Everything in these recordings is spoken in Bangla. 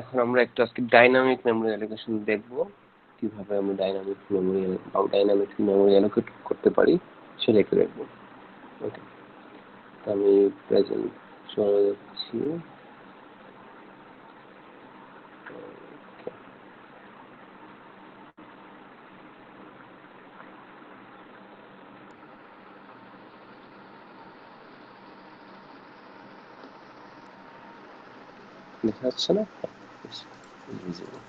এখন আমরা একটু আজকে ডাইনামিক মেমোরি অ্যালোকেশন দেখব, কিভাবে আমরা ডাইনামিক মেমোরি বা ডাইনামিক মেমোরি অ্যালোকেট করতে পারি সেটা একটু দেখব। ওকে, আমি প্রেজেন্ট চলে যাচ্ছি। দেখা যাচ্ছে না?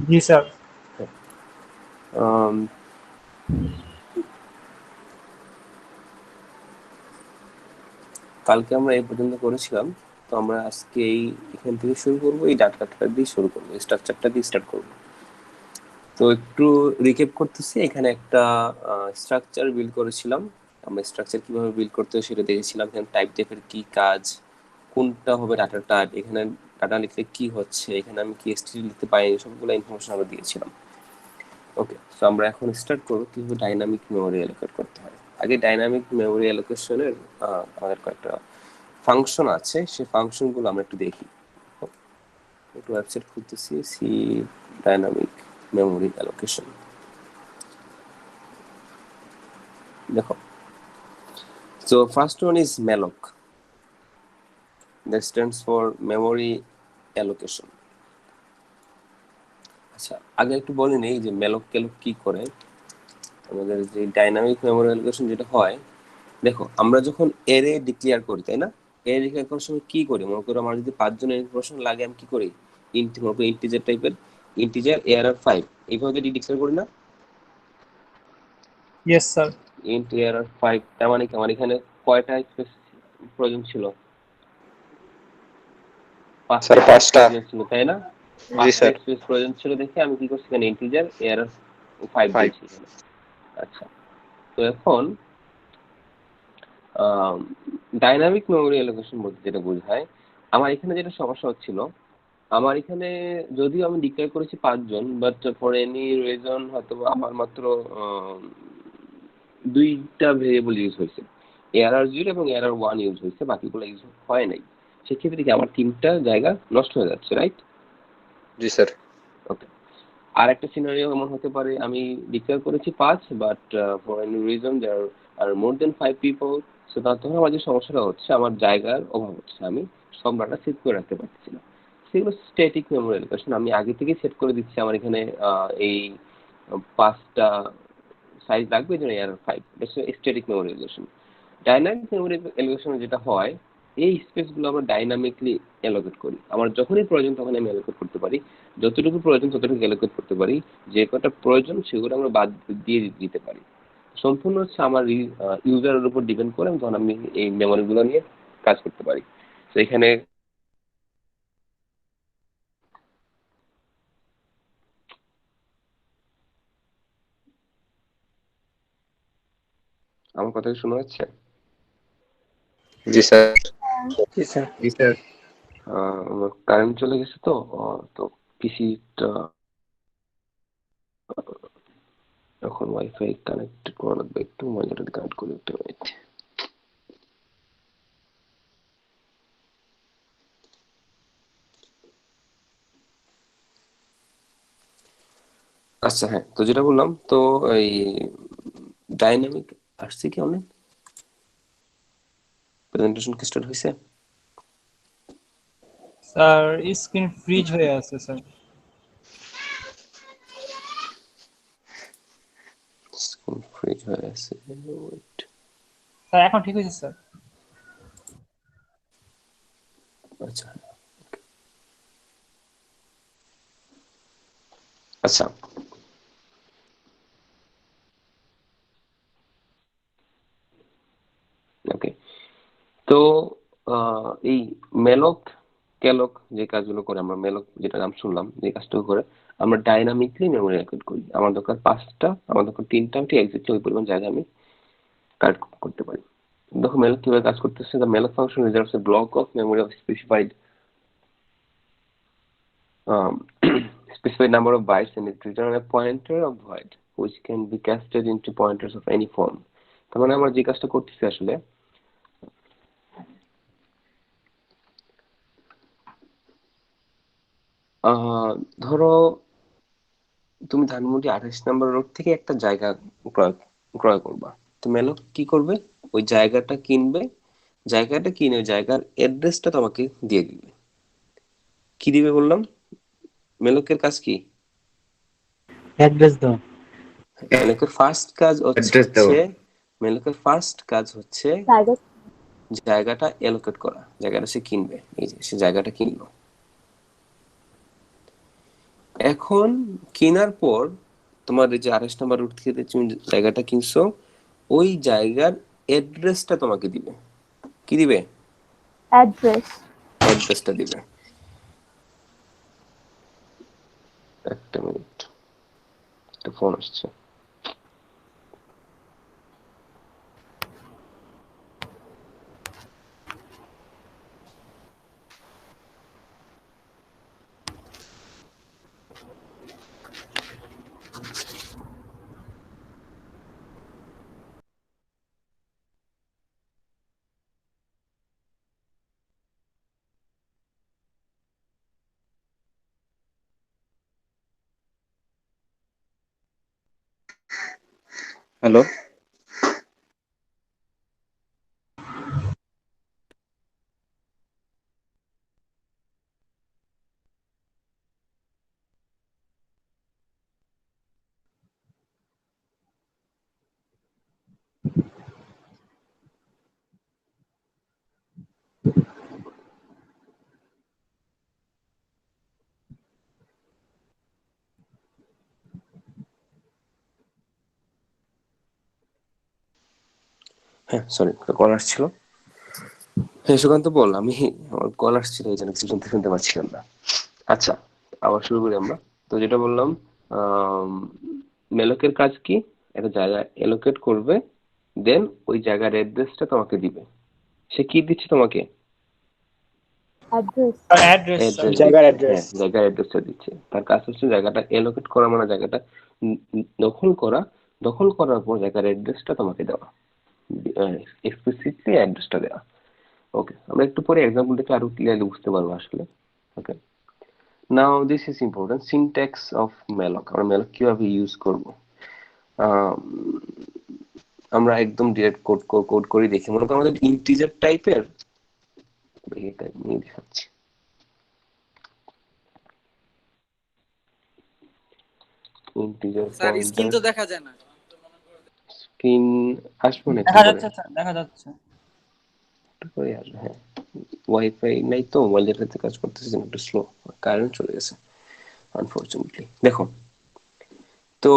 জি স্যার। কালকে আমরা এই পর্যন্ত করেছিলাম, তো আমরা আজকে এখান থেকে শুরু করবো, এই ডাটাটা দিয়ে শুরু করবো, স্ট্রাকচারটা দিয়ে স্টার্ট করবো। তো একটু রিক্যাপ করতেছি, এখানে একটা স্ট্রাকচার বিল্ড করেছিলাম। আমরা স্ট্রাকচার কিভাবে বিল্ড করতে হয় সেটা দেখেছিলাম। এখানে টাইপ টাইপের কি কাজ, কোনটা হবে ডাটা টাইপ, এখানে ডাটা লিখলে কি হচ্ছে, এখানে আমি কি এসটিডি লিখতে পারি, সবগুলো ইনফরমেশন আমরা দিয়েছিলাম। ওকে, তো আমরা এখন স্টার্ট করবো কিভাবে ডাইনামিক মেমোরি অ্যালোকেট করতে হয়। আগে ডাইনামিক মেমোরি অ্যালোকেশনের আমাদের কয়েকটা ফাংশন আছে, সেই ফাংশনগুলো আমরা একটু দেখি। একটু ওয়েবসাইট খুলতেছি, সি ডাইনামিক মেমোরি অ্যালোকেশন। দেখো, so first one is malloc, that stands for memory allocation. আচ্ছা, আগে একটু বলে নেই যে malloc কি করে। আমাদের যে ডাইনামিক মেমোরি অ্যালোকেশন যেটা হয়, দেখো আমরা যখন এরে ডিক্লেয়ার করি, তাই না? এরে ডিক্লেয়ার করার সময় কি করি? মনে করো আমার যদি 5 জনের ইনফরমেশন লাগে, আমি কি করি? ইন্টিজার টাইপের, ইন্টিজার এআরআর 5 এইভাবে ডিক্লেয়ার করি না? Yes sir. ইন্ট এআরআর 5, তার মানে কি আমার এখানে কয়টা স্পেস প্রয়োজন ছিল? স্যার 5টা পাঁচটা। প্রয়োজন ছিল, তাই না? জি 5টা স্যার। স্পেস প্রয়োজন ছিল দেখে আমি কি করছি, এখানে ইন্টিজার এআরআর 5 ফাইভ। দিয়েছি এখানে। আচ্ছা, তো এখন ডাইনামিক মেমোরি অ্যালোকেশন বলতে যেটা বোঝায়, আমার এখানে যেটা সমস্যা হচ্ছিল, আমার এখানে যদিও আমি ডিক্লেয়ার করেছি 5 জন, বাট ফর এনি রিজন হয়তো আমার মাত্র 2টা ভেরিয়েবল ইউজ হয়েছে, এআরআর 0 এবং এআরআর 1 ইউজ হয়েছে, বাকিগুলো ইউজ হয় নাই। সেক্ষেত্রে কি আমার 3টা জায়গা নষ্ট হয়ে যাচ্ছে, রাইট? জি স্যার। ওকে, আর একটা সিনারিও এমন হতে পারে, আমি ডিক্লেয়ার করেছি 5, but for any reason there are more than 5 people, so তখন আমার যে সমস্যাটা হচ্ছে, আমার জায়গার অভাব হচ্ছে, আমি সব ডাটা সেট করে রাখতে পারছি না। সেগুলো স্ট্যাটিক মেমোরি অ্যালোকেশন, আমি আগে থেকে সেট করে দিচ্ছি আমার এখানে এই 5টা সাইজ লাগবে, যেন এর 5, এটা static memory allocation. Dynamic memory অ্যালোকেশনে যেটা হয়, এই স্পেসগুলো আমরা ডাইনামিকলি অ্যালোকেট করি। আমার যখনই প্রয়োজন তখন আমি অ্যালোকেট করতে পারি, যতটুকু প্রয়োজন ততটুকু অ্যালোকেট করতে পারি, যে কটা প্রয়োজন সেগুলো আমরা বাদ দিয়ে দিতে পারি। সম্পূর্ণ হচ্ছে আমার ইউজারের উপর ডিপেন্ড করে তখন আমি এই মেমোরিগুলো নিয়ে কাজ করতে পারি। তো এখানে আমার কথা কি শোনা যাচ্ছে? জি স্যার। জি স্যার। জি স্যার। আমার কারেন্ট চলে গেছে, তো পিসিটা এখন ওয়াইফাই কানেক্ট করা লাগবে, একটু মনিটর কানেক্ট করে একটু wait। আচ্ছা, হ্যাঁ, তো যেটা বললাম, তো এই ডাইনামিক আসছে কি অনলাইন প্রেজেন্টেশন কি স্টার্ট হয়েছে? স্যার স্ক্রিন ফ্রিজ হয়ে আছে স্যার। স্ক্রিন ফ্রিজ হয়ে আছে, wait। স্যার এখন ঠিক হয়েছে স্যার। আচ্ছা, আচ্ছা, ওকে। তো এই মেলক ক্যালক যে কাজগুলো করে, আমরা মেলক যেটা নাম শুনলাম, যে কাজটা করে আমরা ডাইনামিকলি মেমোরি অ্যালোকেট করি। আমার দরকার 5টা, আমার দরকার 3টা, আমি এক্সাক্টলি ওই পরিমাণ জায়গা আমি কালেক্ট করতে পারি। দেখো মেলক কিভাবে কাজ করতেছে। The malloc function reserves a block of memory of specified specified number of bytes and it return a pointer of void which can be casted into pointers of any form. তার মানে আমরা যে কাজটা করতেছি আসলে, ধরো তুমি ধানমন্ডি 28 নম্বর রোড থেকে একটা জায়গা ক্রয় ক্রয় করবা। তো মেলক কি করবে, ওই জায়গাটা কিনবে, জায়গাটা কিনে ওই জায়গার অ্যাড্রেসটা তোমাকে দিয়ে দিবে। কি দিবে বললাম? মেলকের কাজ কি? অ্যাড্রেস দাও। মেলকের ফার্স্ট কাজ অ্যাড্রেস দেওয়া। হচ্ছে মেলকের ফার্স্ট কাজ হচ্ছে জায়গাটা এলোকেট করা, জায়গাটা সে কিনবে। এই যে সে জায়গাটা কিনলো। এখন কেনার পর তোমার এই যে 28 নম্বর রুট থেকে তুমি জায়গাটা কিনছো, ওই জায়গার অ্যাড্রেসটা তোমাকে দিবে। কি দিবে? অ্যাড্রেস। অ্যাড্রেসটা দিবে। একটা মিনিট, একটা ফোন আসছে। হ্যালো। হ্যাঁ, সরি, কল আসছিল। হ্যাঁ সুকান্ত বল, আমি আমার কল আসছিল এই জন্য কিছু শুনতে শুনতে পাচ্ছিলাম না। আচ্ছা, আবার শুরু করি আমরা। তো যেটা বললাম, আম, মেলকের কাজ কি? একটা জায়গা এলোকেট করবে, দেন ওই জায়গার অ্যাড্রেসটা তোমাকে দিবে। সে কি দিচ্ছে তোমাকে? অ্যাড্রেস। Address sir. অ্যাড্রেস জায়গার দিচ্ছে। অ্যাড্রেস। হ্যাঁ, জায়গার অ্যাড্রেসটা দিচ্ছে। তার কাজ হচ্ছে জায়গাটা এলোকেট করা, মানে জায়গাটা দখল করা। দখল করার পর জায়গার অ্যাড্রেসটা তোমাকে দেওয়া, এক্সপ্লিসিটলি অ্যাড্রেসটা দেওয়া। ওকে, আমরা একটু পরে এক্সাম্পল দেখে আরো ক্লিয়ারলি বুঝতে পারবো আসলে। Okay, now this is important, syntax of malloc। আমরা malloc কিভাবে ইউজ করব? আম, আমরা একদম ডিরেক্ট কোড কোড করে দেখি। মনে করো আমাদের ইন্টিজার টাইপের, এটা নিয়ে দেখাচ্ছি। ইন্টিজার স্যার স্ক্রিন পয়েন্টার, তো দেখা যায় না। স্ক্রিন আসবো না একটু দেখা পরে, যাচ্ছে স্যার, দেখা যাচ্ছে। একটু পরে আসবে। হ্যাঁ, ওয়াইফাই নাই তো, মোবাইল ডেটাতে কাজ করতেছে, একটু স্লো, কারেন্ট চলে গেছে আনফরচুনেটলি। দেখো, তো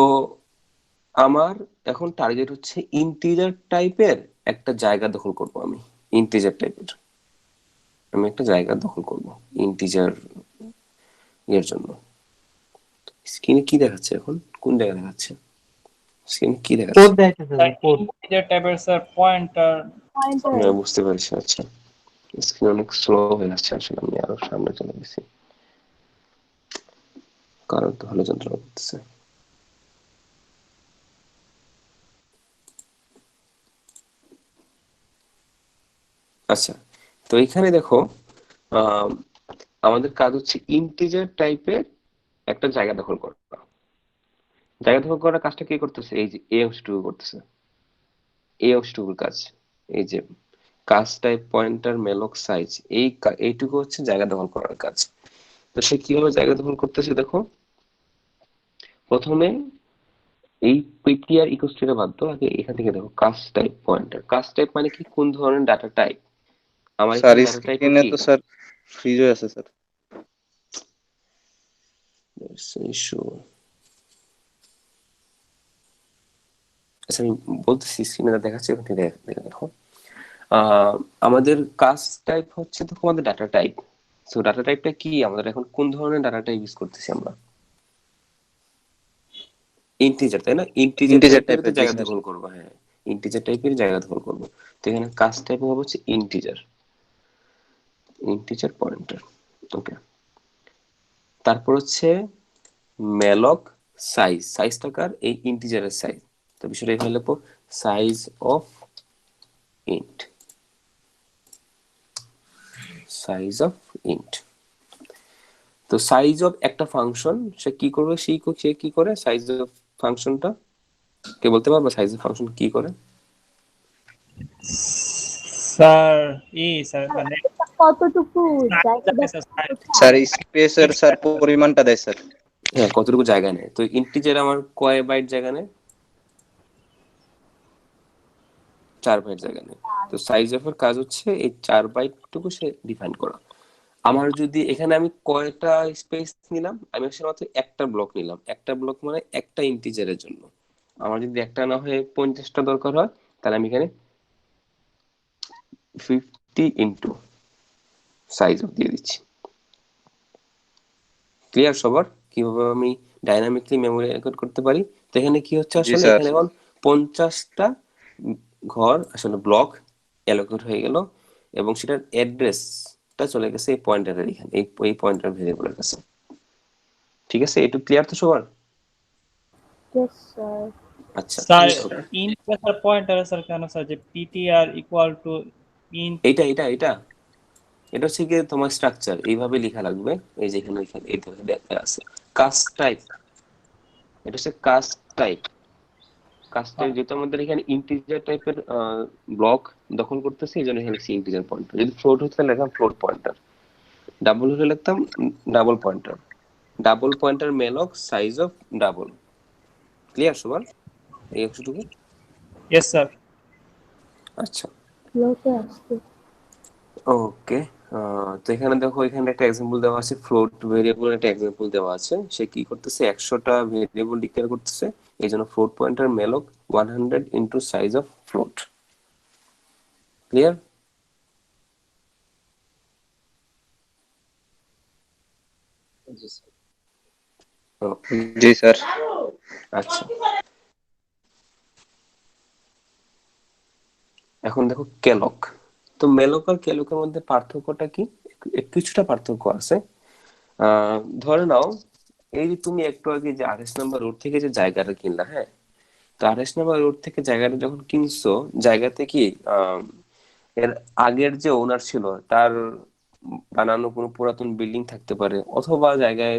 আমার এখন টার্গেট হচ্ছে ইন্টিজার টাইপের একটা জায়গা দখল করব আমি। ইন্টিজার টাইপের আমি একটা জায়গা দখল করব ইন্টিজার এর জন্য। স্ক্রিনে কি দেখাচ্ছে এখন? কোন জায়গা দেখাচ্ছে? স্ক্রিনে কি কোড দেখাচ্ছে? দেখাইতেছে স্যার, কোড। ইন্টিজার টাইপের স্যার পয়েন্টার। পয়েন্টার। হ্যাঁ, বুঝতে পারছি। আচ্ছা, স্ক্রিন অনেক স্লো হয়ে যাচ্ছে আসলে, আমি আরো সামনে চলে গেছি, কারণ তো ভালো যন্ত্রণা করতেছে। আচ্ছা, তো এখানে দেখো, আম, আমাদের কাজ হচ্ছে ইন্টিজার টাইপের একটা জায়গা দখল করা। জায়গা দখল করার কাজটা কে করতেছে? এই যে এ অংশটুকু করতেছে, এই অংশটুকুর কাজ। এই যে কাজ টাইপ পয়েন্টার মেলক সাইজ, এইটুকু হচ্ছে জায়গা দখল করার কাজ। তো সে কিভাবে জায়গা দখল করতেছে দেখো। প্রথমে এই পিটিআর ইকোস্ট্রিটা বাদ দাও, আগে এখান থেকে দেখো কাজ টাইপ পয়েন্টার। কাজ টাইপ মানে কি? কোন ধরনের ডাটা টাইপ? আমার স্যার এখানে ডাটা টাইপ স্ক্রিনে কি? তো স্যার ফ্রিজ হয়ে আছে স্যার। আচ্ছা, আমি বলতেছি, স্ক্রিনে দেখাচ্ছি, ওখান থেকে দেখো। আমাদের কাজ টাইপ হচ্ছে দেখো আমাদের ডাটা টাইপ। সো ডাটা টাইপটা কি? আমাদের এখন কোন ধরনের ডাটা টাইপ ইউজ করতেছি আমরা? ইন্টিজার, তাই না? ইন্টিজার ইন্টিজার টাইপের তো টাইপের, জি জায়গা স্যার। দখল করবো। হ্যাঁ, ইন্টিজার টাইপের জায়গা দখল করবো। তো এখানে কাজ টাইপ হবে হচ্ছে ইন্টিজার, ইন্টিজার পয়েন্টার। ওকে, তারপর হচ্ছে মেলক সাইজ। সাইজটা কার? এই ইন্টিজারের সাইজ। তো বিষয়টা এখানে লিখবো, size of int, size of int. তো সাইজ অফ একটা ফাংশন সে কি করবে, সে কি করে সাইজ অফ ফাংশনটা, কে বলতে পারবে সাইজ অফ ফাংশন কি করে? স্যার স্যার মানে এটা কতটুকু জায়গা জানে স্যার স্যার স্পেসের স্যার পরিমাণটা দেয় স্যার। হ্যাঁ, কতটুকু জায়গা নেয়। তো ইন্টিজার আমার কয় বাইট জায়গা নেয়? 4 বাইট জায়গা নেয়। তো সাইজ অফ এর কাজ হচ্ছে এই 4 বাইটটুকু সে ডিফাইন করা। আমার যদি এখানে আমি কয়টা স্পেস নিলাম, আমি শুধুমাত্র একটা ব্লক নিলাম, একটা ব্লক মানে একটা ইন্টিজারের জন্য। আমার যদি একটা না হয়ে 50টা দরকার হয়, তাহলে আমি এখানে 50 ইন্টু সাইজ অফ দিয়ে দিচ্ছি। ক্লিয়ার সবার কিভাবে আমি ডাইনামিকলি মেমোরি অ্যালোকেট করতে পারি? তো এখানে কি হচ্ছে জি আসলে, স্যার। এখানে এখন 50টা ঘর আসলে ব্লক অ্যালোকেট হয়ে গেল, এবং সেটার অ্যাড্রেসটা চলে গেছে এই পয়েন্টারের এখানে, এই পয়েন্টার ভেরিয়েবলের কাছে। ঠিক আছে, একটু ক্লিয়ার তো সবার? Yes, sir. আচ্ছা, sir okay. Int sir pointer sir কেন স্যার যে পিটিআর ইকুয়াল টু ইন্ট? এটা এটা এটা এটা হচ্ছে কি তোমার স্ট্রাকচার এইভাবে লেখা লাগবে। এই যে এখানে এখানে এই ধরে দেখা আছে কাস্ট টাইপ, এটা হচ্ছে কাস্ট টাইপ। কাস্ট টাইপ যেহেতু আমাদের এখানে ইন্টিজার টাইপের ব্লক দখল করতেছে, এই জন্য এখানে লিখছি ইন্টিজার পয়েন্টার। যদি ফ্লোট হতো তাহলে লিখতাম ফ্লোট পয়েন্টার, ডাবল হলে লিখতাম double pointer. Double pointer malloc size of double. Clear সবার এই অংশটুকু? Yes sir. আচ্ছা, লোকে আসছে। ওকে। তো এখানে দেখো, এখানে একটা এক্সাম্পল দেওয়া আছে, ফ্লোট ভেরিয়েবল একটা এক্সাম্পল দেওয়া আছে। সে কি করতেছে, 100টা ভেরিয়েবল ডিক্লেয়ার করতেছে, এই জন্য float pointer malloc 100 into size of float. Clear? জি স্যার। আচ্ছা, এখন দেখো ক্যালক। তো মেলক আর ক্যালকের মধ্যে পার্থক্যটা কি? কিছুটা পার্থক্য আছে। ধরে নাও, এই যে তুমি একটু আগে যে 28 নম্বর রোড থেকে যে জায়গাটা কিনলা, হ্যাঁ, তো 28 নম্বর রোড থেকে জায়গাটা যখন কিনছো, জায়গাতে কি এর আগের যে ওনার ছিল তার বানানো কোনো পুরাতন বিল্ডিং থাকতে পারে, অথবা জায়গায়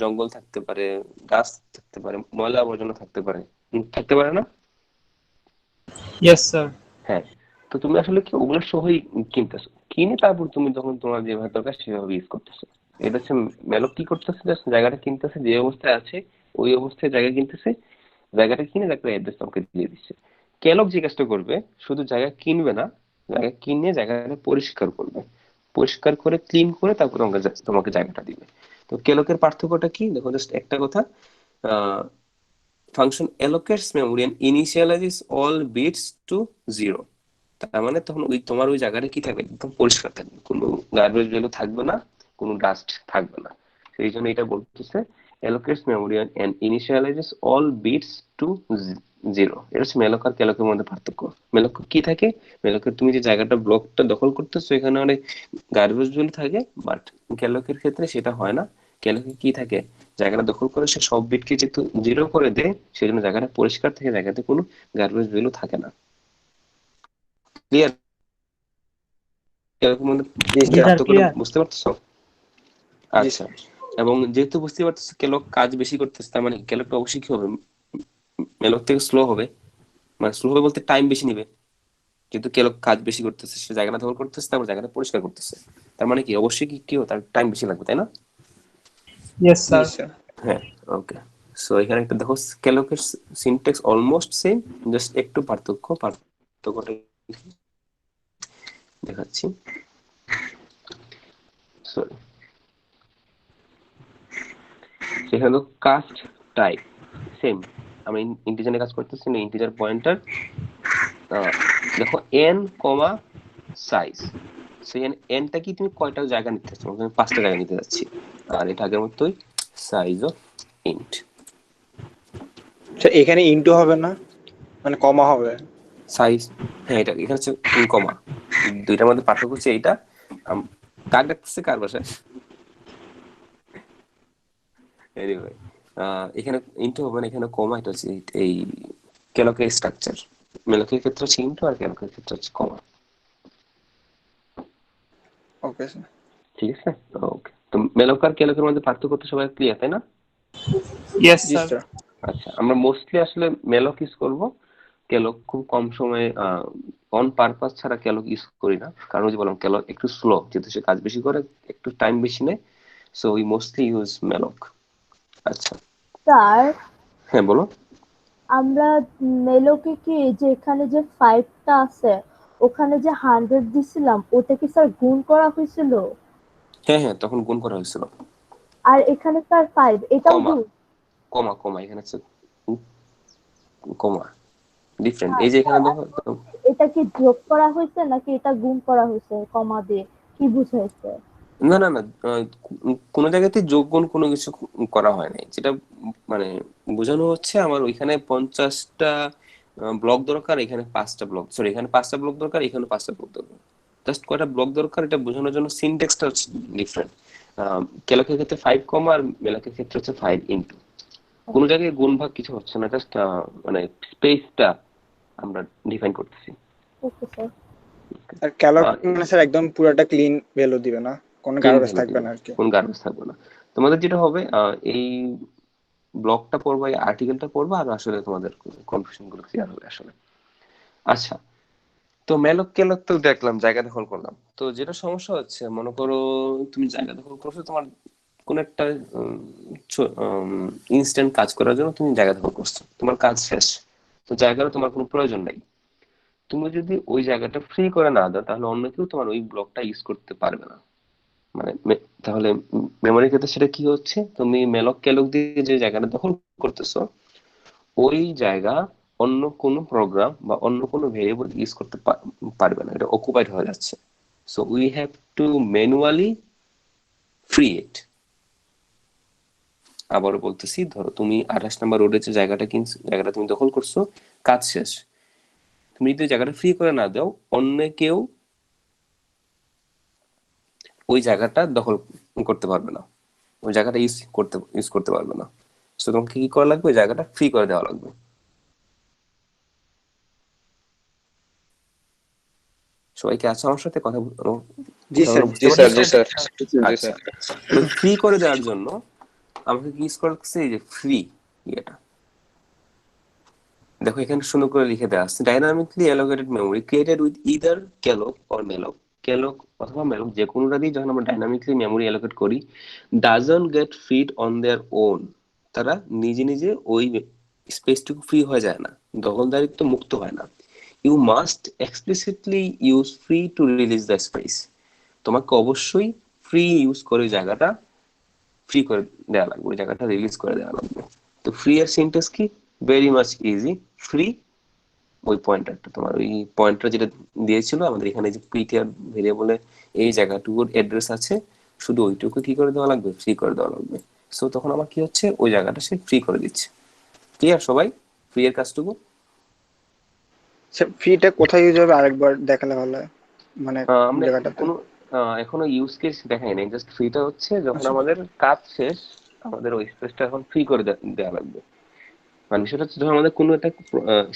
জঙ্গল থাকতে পারে, গাছ থাকতে পারে, ময়লা আবর্জনা থাকতে পারে, থাকতে পারে না? Yes sir. হ্যাঁ। তো তুমি আসলে কি ওগুলো সহই কিনতেছো, কিনে তারপর তুমি তখন তোমার যেভাবে দরকার সেভাবে ইউজ করতেছো। এটা হচ্ছে মেলক কি করতেছে, জাস্ট জায়গাটা কিনতেছে, যে অবস্থায় আছে ওই অবস্থায় জায়গা কিনতেছে, জায়গাটা কিনে একটা অ্যাড্রেস তোমাকে দিয়ে দিচ্ছে। ক্যালক যে কাজটা করবে, শুধু জায়গা কিনবে না, জায়গা কিনে জায়গাটা পরিষ্কার করবে, পরিষ্কার করে ক্লিন করে তারপর তোমাকে জায়গাটা দিবে। তো ক্যালকের পার্থক্যটা কি দেখো, জাস্ট একটা কথা, function allocates memory and initializes all bits to 0। তার মানে তখন ওই তোমার ওই জায়গাটা কি থাকবে, একদম পরিষ্কার থাকবে, কোনো গার্বেজ ভ্যালু থাকবে না, কোনো ডাস্ট থাকবে না। সেই জন্য এটা বলতেছে allocates memory and initializes all bits to 0। এটা হচ্ছে মেলক আর ক্যালকের মধ্যে পার্থক্য। মেলক কি থাকে, মেলকের তুমি যে জায়গাটা ব্লকটা দখল করতেছো এখানে অনেক গার্বেজ ভ্যালু থাকে, বাট ক্যালকের ক্ষেত্রে সেটা হয় না। ক্যালকে কি থাকে, জায়গাটা দখল করে সে সব বিটকে যেহেতু 0 করে দেয়, সেই জন্য জায়গাটা পরিষ্কার থেকে জায়গাতে কোনো গার্বেজ ভ্যালু থাকে না। ক্লিয়ার? এরকম মধ্যে জি জি স্যার। স্যার পার্থক্যটা ক্লিয়ার। বুঝতে পারতেছো? জি আচ্ছা, স্যার। এবং যেহেতু বুঝতে পারতেছো ক্যালক কাজ বেশি করতেছে, তার মানে ক্যালকটা অবশ্যই কি হবে, মেলক থেকে স্লো হবে। মানে স্লো হবে বলতে টাইম বেশি নিবে, কিন্তু ক্যালক কাজ বেশি করতেছে, সে জায়গাটা দখল করতেছে তারপর জায়গাটা পরিষ্কার করতেছে, তার মানে কি অবশ্যই কি কি হবে, তার টাইম বেশি লাগবে, তাই না? ইয়েস জি স্যার। স্যার। হ্যাঁ, ওকে। সো এখানে একটা দেখো, ক্যালকের সিনট্যাক্স অলমোস্ট সেম, জাস্ট একটু পার্থক্যটা দেখাচ্ছি। সরি, সেখানে তো কাস্ট টাইপ সেম, আমরা ইন্টিজারে কাজ করতেছি না, ইন্টিজার পয়েন্টার। দেখো এন কমা সাইজ, সেই এনটা কি তুমি কয়টা জায়গা নিতে চাচ্ছ, আমি 5টা জায়গা নিতে যাচ্ছি, আর এটা আগের মতোই সাইজ অফ ইন্ট। স্যার এখানে ইনটু হবে না, মানে কমা হবে? সাইজ, হ্যাঁ, এটা এখানে হচ্ছে কমা, দুইটার মধ্যে পার্থক্য হচ্ছে এইটা। কাক ডাকতেছে কার বাসায়? এনিওয়ে, এখানে ইন্টু হবে না, এখানে কমা, এটা হচ্ছে এই ক্যালকের স্ট্রাকচার। মেলকের ক্ষেত্রে হচ্ছে ইন্টু, আর ক্যালকের ক্ষেত্রে হচ্ছে কমা। Okay sir. ঠিক আছে, ওকে। তো তো মেলক আর কেলকের মধ্যে পার্থক্য তো সবাই ক্লিয়ার, তাই না? Yes, জি sir. স্যার। আচ্ছা, আমরা মোস্টলি আসলে মেলক ইউজ করব, কেলক খুব কম সময়ে অন পারপাস ছাড়া কেলক ইউজ করি না, কারণ ওই যে বললাম কেলক একটু স্লো, যেহেতু সে কাজ বেশি করে, একটু টাইম বেশি নেয়, সো উই মোস্টলি ইউজ মেলক। আচ্ছা, স্যার হ্যাঁ বলো। আমরা মেলোকে কি যে এখানে যে 5টা আছে ওখানে যে 100 দিছিলাম ওটা কি স্যার গুণ করা হয়েছিল? হ্যাঁ হ্যাঁ, তখন গুণ করা হয়েছিল। আর এখানে স্যার 5 এটাও কমা গুণ? কমা কমা, এখানে হচ্ছে কমা, ডিফারেন্ট। হ্যাঁ, এই যে এখানে স্যার, দেখো, এটা কি যোগ করা হয়েছে নাকি এটা গুণ করা হয়েছে কমা দিয়ে? কি বুঝাইছে? না না না, কোনো জায়গাতে যোগ গুণ কোনো কিছু করা হয় নাই। যেটা মানে বোঝানো হচ্ছে, আমার ওইখানে 50টা ব্লক দরকার, এখানে 5টা ব্লক, সরি এখানে 5টা ব্লক দরকার, এখানে 5টা ব্লক দরকার। জাস্ট কয়টা ব্লক দরকার এটা বোঝানোর জন্য সিনট্যাক্সটা হচ্ছে ডিফারেন্ট। ক্যালকের ক্ষেত্রে 5 কমা, আর মেলাকের ক্ষেত্রে হচ্ছে 5 ইনটু। কোনো জায়গায় গুণ ভাগ কিছু হচ্ছে না, জাস্ট মানে স্পেসটা আমরা ডিফাইন করতেছি। Okay sir. আর ক্যালক মানে স্যার একদম পুরোটা ক্লিন ভ্যালু দিবে না, কোনো ক্লিন গার্বেজ ভ্যালু থাকবে দিবে, না আর কি। কোন গার্বেজ থাকবে না। তোমাদের যেটা হবে, এই ব্লগটা পড়বা, এই আর্টিকেলটা পড়বা, আর আসলে তোমাদের কনফিউশন গুলো ক্লিয়ার হবে আসলে। আচ্ছা, তো মেলক কেলক তো দেখলাম, জায়গা দখল করলাম। তো যেটা সমস্যা হচ্ছে, মনে করো তুমি জায়গা দখল করছো, তোমার কোন একটা ইনস্ট্যান্ট কাজ করার জন্য তুমি জায়গা দখল করছো, তোমার কাজ শেষ, তো জায়গার তোমার কোনো প্রয়োজন নাই। তুমি যদি ওই জায়গাটা ফ্রি করে না দাও, তাহলে অন্য কেউ তোমার ওই ব্লকটা ইউজ করতে পারবে না। মানে তাহলে মেমোরির ক্ষেত্রে সেটা কি হচ্ছে, তুমি মেলক ক্যালক দিয়ে যে জায়গাটা দখল করতেছো, ওই জায়গা অন্য কোনো প্রোগ্রাম বা অন্য কোনো ভেরিয়েবল ইউজ করতে পারবে না, এটা অকুপাইড হয়ে যাচ্ছে। So we have to manually free it. আবারও বলতেছি, ধরো তুমি 28 নম্বর রোডে যে জায়গাটা কিনছো, জায়গাটা তুমি দখল করছো, কাজ শেষ, তুমি যদি জায়গাটা ফ্রি করে না দাও, অন্য কেউ ওই জায়গাটা দখল করতে পারবে না, ওই জায়গাটা ইউজ করতে পারবে না। তো তোমাকে কি করা লাগবে, ওই জায়গাটা ফ্রি করে দেওয়া লাগবে। সবাই কি আছে আমার সাথে কথা জি স্যার, বোঝানো বুঝতে জি স্যার, জি পারছো? স্যার, জি আচ্ছা, স্যার। তো ফ্রি করে দেওয়ার জন্য আমাকে কি ইউজ করা লাগছে, এই যে ফ্রি ইয়েটা। দেখো এখানে সুন্দর করে লিখে দেওয়া আছে, dynamically allocated memory created with either calloc or malloc. Calloc অথবা মেলক যে কোনোটা দিয়ে যখন আমরা ডাইনামিকলি মেমোরি অ্যালোকেট করি, doesn't get freed on their own. তারা নিজে নিজে ওই স্পেসটুকু ফ্রি হয়ে যায় না, দখলদারিত্ব মুক্ত হয় না। You must explicitly use free to release the space. তোমাকে অবশ্যই ফ্রি ইউজ করে জায়গাটা ফ্রি করে দেওয়া লাগবে, ওই জায়গাটা রিলিজ করে দেওয়া লাগবে। তো ফ্রি এর সিনট্যাক্স কি, ভেরি মাচ ইজি। ফ্রি, ওই পয়েন্টারটা, তোমার ওই পয়েন্টার যেটা দিয়েছিল আমাদের এখানে, যে পিটিআর ভেরিয়েবলে এই জায়গাটুকুর অ্যাড্রেস আছে, শুধু ওইটুকু কি করে দেওয়া লাগবে, ফ্রি করে দেওয়া লাগবে। সো তখন আমার কি হচ্ছে, ওই জায়গাটা সে ফ্রি করে দিচ্ছে। ক্লিয়ার সবাই ফ্রি এর কাজটুকু? স্যার ফ্রিটা কোথায় ইউজ হবে আরেকবার দেখালে ভালো হয়, মানে কোন আমরা জায়গাটাতে? কোনো এখনো ইউজ কেস দেখাই নাই, জাস্ট ফ্রিটা হচ্ছে যখন আচ্ছা, আমাদের কাজ শেষ, আমাদের ওই স্পেসটা এখন ফ্রি করে দেওয়া লাগবে। মানে সেটা হচ্ছে, যখন আমাদের কোনো একটা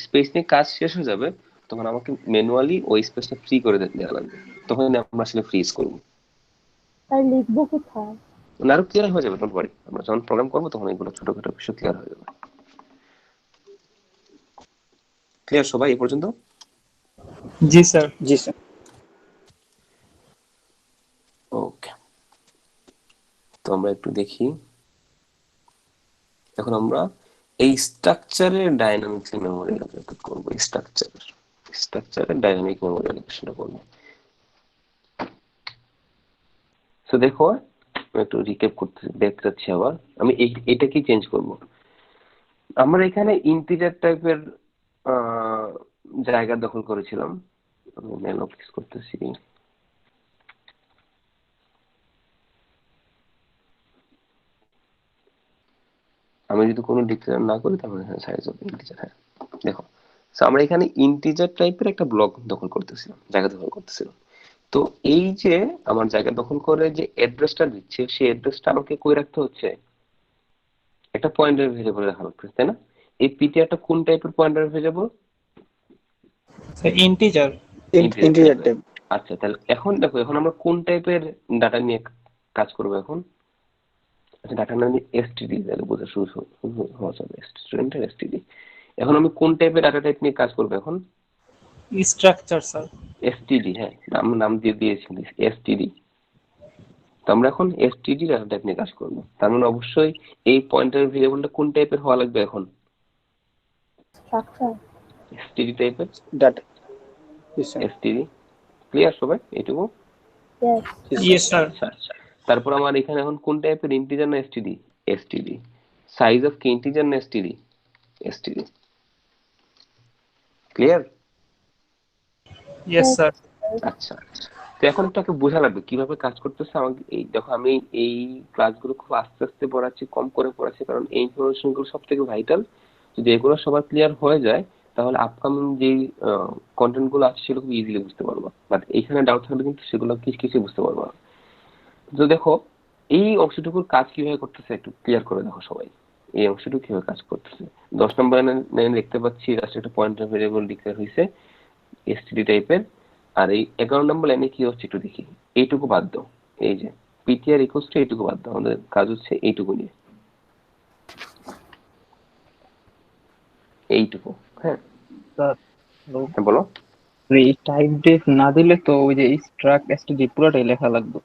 স্পেস নিয়ে কাজ শেষ হয়ে যাবে, তখন আমাকে ম্যানুয়ালি ওই স্পেসটা ফ্রি করে দেওয়া লাগবে, তখন আমরা আসলে ফ্রিজ করবো। তাই লিখবো কোথায়? মানে আরো ক্লিয়ার হয়ে যাবে, ডোন্ট ওয়ারি, আমরা যখন প্রোগ্রাম করবো তখন এগুলো ছোটখাটো বিষয় ক্লিয়ার হয়ে যাবে। ক্লিয়ার সবাই এই পর্যন্ত? জি স্যার। জি স্যার। ওকে, তো আমরা একটু দেখি, এখন আমরা এই স্ট্রাকচারের ডাইনামিক্স মেমোরি অ্যালোকেট করবো। স্ট্রাকচারের ডাইনামিক মেমোরি অ্যালোকেশনটা করবো। তো দেখো, আমি একটু রিক্যাপ করতে দেখতে চাচ্ছি আবার, আমি এটাকেই চেঞ্জ করব। আমরা এখানে ইন্টিজার টাইপের জায়গা দখল করেছিলাম, আমি ম্যালক ইউজ করতেছি। আমি যদি কোনো ডিক্লেয়ার না করি, তাহলে এখানে সাইজ অফ ইন্টিজার, হ্যাঁ দেখো। So আমরা এখানে ইন্টিজার টাইপের একটা ব্লক দখল করতেছিলাম, জায়গা দখল করতেছিলাম। তো এই যে আমার জায়গা দখল করে যে অ্যাড্রেসটা দিচ্ছে, সেই অ্যাড্রেসটা আমাকে কই রাখতে হচ্ছে, একটা পয়েন্টার ভেরিয়েবলে রাখা লাগছে, তাই না? এই পিটিআরটা কোন টাইপের pointer variable? Sir integer. Integer integer টাইপের। টাইপ। আচ্ছা, তাহলে এখন দেখো, এখন আমরা কোন টাইপের ডাটা নিয়ে কাজ করবো এখন? আচ্ছা ডাটার নাম এসটিডি, তাহলে বোঝা সহজ হবে, স্টুডেন্টের এসটিডি। এখন আমি কোন টাইপের ডাটা টাইপ নিয়ে কাজ করবো এখন? Structure sir. এসটিডি, হ্যাঁ নাম দিয়ে দিয়েছি এসটিডি। তো আমরা এখন এসটিডি ডাটা টাইপ নিয়ে কাজ করবো। তার মানে অবশ্যই এই পয়েন্টার ভেরিয়েবলটা কোন টাইপের হওয়া লাগবে এখন? স্ট্রাকচার। এসটিডি টাইপের। ডাটা। জি স্যার। এসটিডি ক্লিয়ার সবাই এইটুকু? ইয়েস। Yes sir. আচ্ছা, তারপর আমার এখানে এখন কোন টাইপের ইন্টিজার না এসটিডি? এসটিডি। সাইজ অফ কি ইন্টিজার না STD? STD. Clear? Yes sir. আচ্ছা, তো এখন একটু বোঝা লাগবে কিভাবে কাজ করতেছে। আমাকে এই দেখো, আমি এই ক্লাসগুলো খুব আস্তে আস্তে পড়াচ্ছি, কম করে পড়াচ্ছি, কারণ এই ইনফরমেশন গুলো সব থেকে ভাইটাল। যদি এগুলো সবার ক্লিয়ার হয়ে যায় তাহলে আপকামিং যে কন্টেন্ট গুলো আছে সেগুলো খুব ইজিলি বুঝতে পারবো। বাট এইখানে ডাউট থাকলে কিন্তু সেগুলো কিছু বুঝতে পারবো না। তো দেখো এই অংশটুকুর কাজ কিভাবে করতেছে একটু ক্লিয়ার করে দেখো সবাই। এই অংশটুকু কিভাবে কাজ করতেছে, 10 নম্বর লাইনে দেখতে পাচ্ছি লাস্টে একটা পয়েন্টার ভেরিয়েবল ডিক্লেয়ার হয়েছে এসটিডি টাইপের। আর এই 11 নম্বর লাইনে কি হচ্ছে একটু দেখি। এইটুকু বাদ দাও, এই যে পিটিআর ইকুয়ালস টু এইটুকু বাদ দাও, আমাদের কাজ হচ্ছে এইটুকু নিয়ে, এইটুকু। হ্যাঁ স্যার হ্যাঁ বলো। এই টাইপ ডেফ না দিলে তো ওই যে স্ট্রাক এসটিডি পুরোটাই লেখা লাগবে।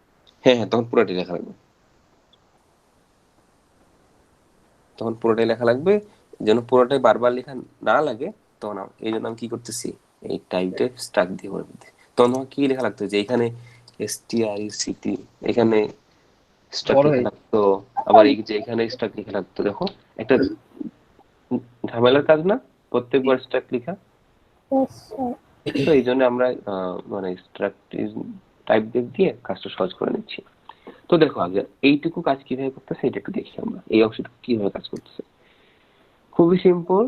হ্যাঁ হ্যাঁ, তখন পুরোটাই লেখা লাগবে, তখন পুরোটাই লেখা লাগবে। যেন পুরোটাই বারবার লেখা না লাগে তখন এই জন্য আমি কি করতেছি, এই টাইপ ডেফ স্ট্রাক দিয়ে করে দিতে। তখন তোমার কি লেখা লাগতো যে এখানে এসটিআরইসিটি, এখানে স্ট্রাক বড় লেখা হয়ে লাগতো, আবার এই যে এখানে স্ট্রাক লেখা লাগতো। দেখো একটা ঝামেলার কাজ না প্রত্যেকবার স্ট্রাক লেখা। Yes sir. তো এই জন্য আমরা মানে স্ট্রাক টাইপ দিয়ে কাজটা সহজ করে নিচ্ছি। তো দেখো আগে এইটুকু কাজ কিভাবে করতেছে এটা একটু দেখি আমরা, এই অংশটুকু কিভাবে কাজ করতেছে। খুবই সিম্পল।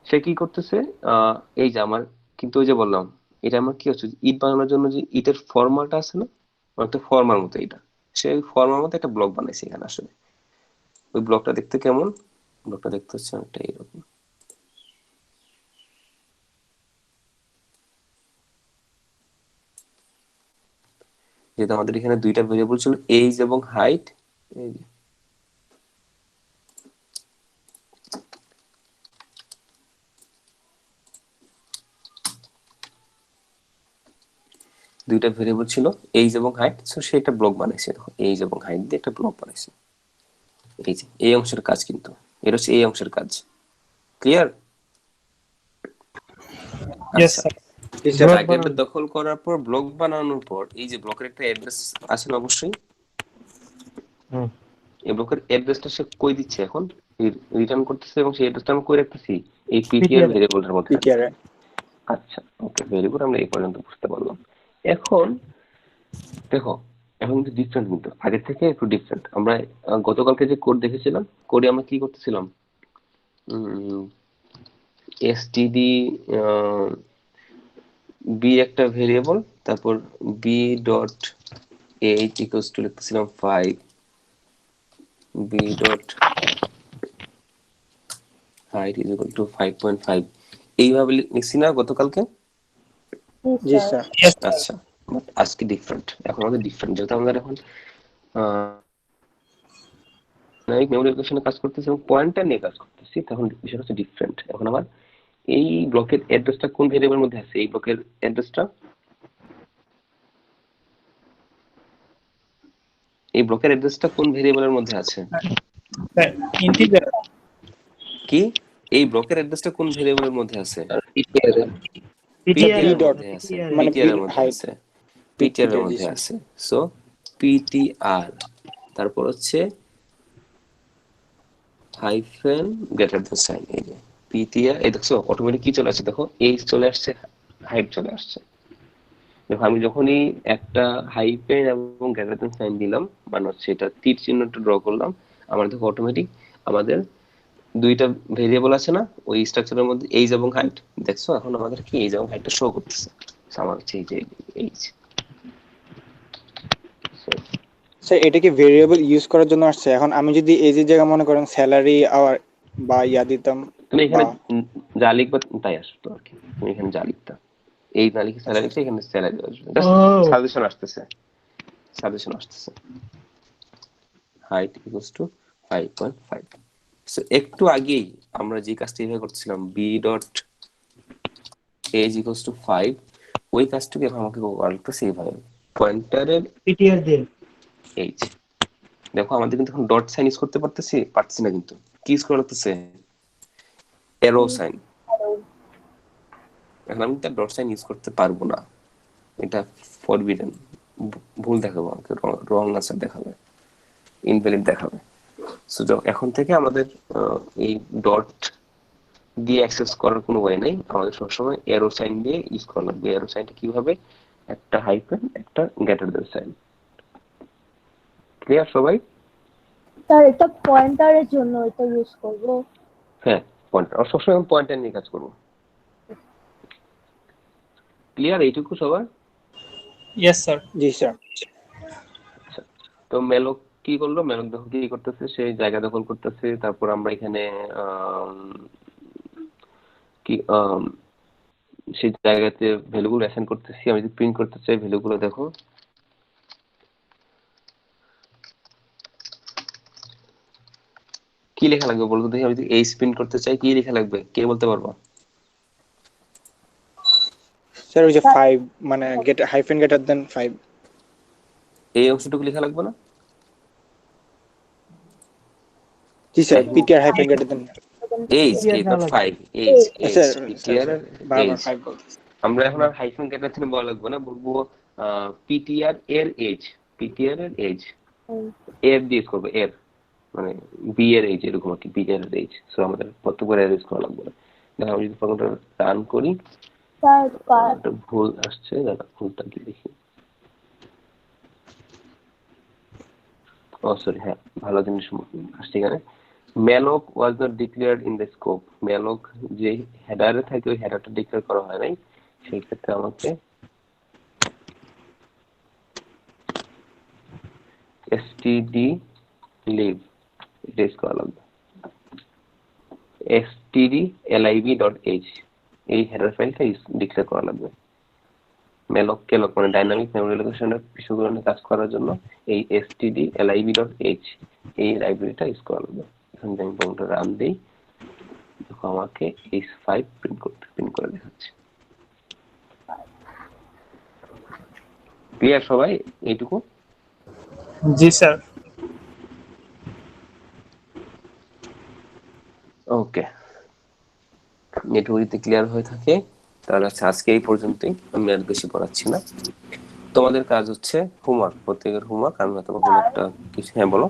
সে কি করতেছে, এই যে আমার কিন্তু ওই যে বললাম এটা আমার কি হচ্ছে, ইট বানানোর জন্য যে ইটের ফর্মালটা আছে না, অর্থাৎ ফর্মার মতো এটা, সে ফর্মার মতো একটা ব্লক বানাইছে এখানে। আসলে ওই ব্লকটা দেখতে কেমন, ব্লকটা দেখতে হচ্ছে অনেকটা এইরকম। যেহেতু আমাদের এখানে দুইটা ভেরিয়েবল ছিল এইজ এবং হাইট, এই যে দুইটা ভেরিয়েবল ছিল এইজ এবং হাইট, সো সে একটা ব্লক বানাইছে। দেখো এইজ এবং হাইট দিয়ে একটা ব্লক বানাইছে। এই যে এই অংশের কাজ, কিন্তু এটা হচ্ছে এই অংশের কাজ। ক্লিয়ার? ইয়েস আচ্ছা, স্যার। ডায়াগ্রামটা দখল করার পর ব্লক বানানোর পর এই যে ব্লকের একটা অ্যাড্রেস আছে না অবশ্যই, এই ব্লকের অ্যাড্রেসটা সে কই দিচ্ছে এখন, রিটার্ন করতেছে, এবং সেই অ্যাড্রেসটা আমি কই রাখতেছি এই পিটিআর ভেরিয়েবলটার মধ্যে। পিটিআর। আচ্ছা ওকে, ভেরি গুড, আমরা এই পর্যন্ত বুঝতে পারলাম। এখন দেখো এখন কিন্তু ডিফারেন্ট, কিন্তু আগের থেকে একটু ডিফারেন্ট। আমরা গতকালকে যে কোড দেখেছিলাম, কোডে আমরা কি করতেছিলাম, এসটিডি বি একটা ভেরিয়েবল, তারপর b dot h equals to লিখতেছিলাম 5, b dot height is equal to 5.5, এইভাবে লিখছি না গতকালকে? জি স্যার। আচ্ছা, আজকে ডিফারেন্ট। এখন আমাদের ডিফারেন্ট, যেহেতু আমরা এখন মেমোরি লোকেশনে কাজ করতেছি এবং পয়েন্টার নিয়ে কাজ করতেছি, তখন বিষয়টা হচ্ছে ডিফারেন্ট। এখন আমার এই ব্লকের অ্যাড্রেসটা কোন ভেরিয়েবলের মধ্যে আছে, এই ব্লকের অ্যাড্রেসটা, এই ব্লকের অ্যাড্রেসটা কোন ভেরিয়েবলের মধ্যে আছে? ইন্টিজার। কি এই ব্লকের অ্যাড্রেসটা কোন ভেরিয়েবলের মধ্যে আছে? পিটিআর পিটিআর এর ডট মধ্যে আছে, মানে পিটিআর এর মধ্যে হাইট। আছে, পিটিআর এর PTR মধ্যে দিছে। আছে। সো পিটিআর, তারপর হচ্ছে হাইফেন গ্রেটার দ্যান সাইন, এই যে পিটিআর। এই দেখছো অটোমেটিক কি চলে আসছে, দেখো এইচ চলে আসছে, হাইট চলে আসছে। দেখো আমি যখনই একটা হাইফেন এবং গ্রেটার দ্যান সাইন দিলাম, মানে হচ্ছে এটা তীর চিহ্নটা ড্র করলাম, আমার দেখো অটোমেটিক আমাদের দুইটা ভেরিয়েবল আছে না ওই স্ট্রাকচারের মধ্যে, এইজ এবং হাইট। দেখছো এখন আমাদের কি এইজ এবং হাইটটা শো করতেছে। আমার হচ্ছে এই যে এইজ। স্যার এটা কি ভেরিয়েবল ইউজ করার জন্য আসছে? এখন আমি যদি এই যে জায়গা মনে করেন স্যালারি আর বা ইয়া দিতাম, তুমি এখানে বা যা লিখবা তাই আসতো আর কি। তুমি এখানে যা লিখতা, এই না লিখে স্যালারি লিখে এখানে স্যালারি আসবে। সাজেশন আসতেছে, সাজেশন আসতেছে। Height equals to 5.5। সো একটু আগেই আমরা যে কাজটা এইভাবে করছিলাম b dot age equals to 5, ওই কাজটাকে এখন আমাকে করা লাগতেছে এইভাবে পয়েন্টারের পিটিআর দিয়ে এজ। দেখো আমাদের কিন্তু এখন ডট সাইন ইউজ করতে পারছি না, কিন্তু কি ইউজ করা লাগতেছে? Arrow sign. এখন আমি তার ডট সাইন ইউজ করতে পারবো না, এটা ফরবিডেন, ভুল দেখাবো আমাকে, রং আনসার দেখাবে, ইনভ্যালিড দেখাবে। সো এখন থেকে আমাদের এই ডট দিয়ে অ্যাক্সেস করার কোনো ওয়ে নেই, আমাদের সবসময় অ্যারো সাইন দিয়ে ইউজ করা লাগবে। অ্যারো সাইনটা কিভাবে? একটা হাইফেন, একটা গ্রেটার দ্যান সাইন। ক্লিয়ার সবাই? স্যার এটা পয়েন্টারের জন্য এটা ইউজ করব। হ্যাঁ, পয়েন্টার, আর সবসময় আমি পয়েন্টার নিয়ে কাজ করবো। ক্লিয়ার এইটুকু সবার? Yes sir. জি স্যার। আচ্ছা, তো মেলক কি করলো? মেলক দেখো কি করতেছে, সেই জায়গা দখল করতেছে। তারপর আমরা এখানে কি সেই জায়গাতে ভ্যালুগুলো অ্যাসাইন করতেছি। আমি যদি প্রিন্ট করতে চাই ভ্যালুগুলো দেখো, কি লেখা লাগবে বলতো দেখি। আমি যদি এইচ প্রিন্ট করতে চাই কি লেখা লাগবে, কে বলতে পারবো? স্যার ওই যে 5 মানে গেট হাইফেন গ্রেটার দেন 5। এই অংশটুকু লেখা লাগবে না? জি sir, PTR hyphen greater than h, এই not 5, h, h, sir PTR বারবার এইচ। 5 বলতেছি। আমরা এখন আর হাইফেন গ্রেটার থেকে বলা লাগবে না, বলবো পিটিআর এর এজ, পিটিআর এর এজ এর দিয়ে করবে, এর মানে বি এর এজ, এরকম আর কি, বি এর এজ। সো আমাদের প্রত্যেকবার এর এজ করা লাগবে না। দেখো আমি যদি প্রোগ্রামটা রান করি, স্যার একটা ভুল আসছে, দাদা ভুলটা কি দেখি। ও সরি, হ্যাঁ ভালো জিনিস আসছে এখানে। malloc was not declared in the scope। malloc যে হেডারে থাকে ওই হেডারটা ডিক্লেয়ার করা হয় নাই, সেই ক্ষেত্রে আমাকে std leave এটা ইউজ করা লাগবে। std lib.h এই হেডার ফাইলটা ডিক্লেয়ার করা লাগবে। malloc কেলক মানে ডাইনামিক মেমরি লোকেশনের বিষয়গুলো কাজ করার জন্য এই std lib.h এই লাইব্রেরিটা ইউজ করা লাগবে। এখন আমি প্রোগ্রামটা রান দেই, দেখো আমাকে h5 প্রিন্ট করে দেখাচ্ছে। ক্লিয়ার সবাই এইটুকু? জি স্যার। ওকে, এটুকু যদি ক্লিয়ার হয়ে থাকে তাহলে আজকে এই পর্যন্তই, আমি আর বেশি পড়াচ্ছি না। তোমাদের কাজ হচ্ছে হোমওয়ার্ক, প্রত্যেকের হোমওয়ার্ক। আমি হয়তো কোনো একটা কিছু, হ্যাঁ বলো।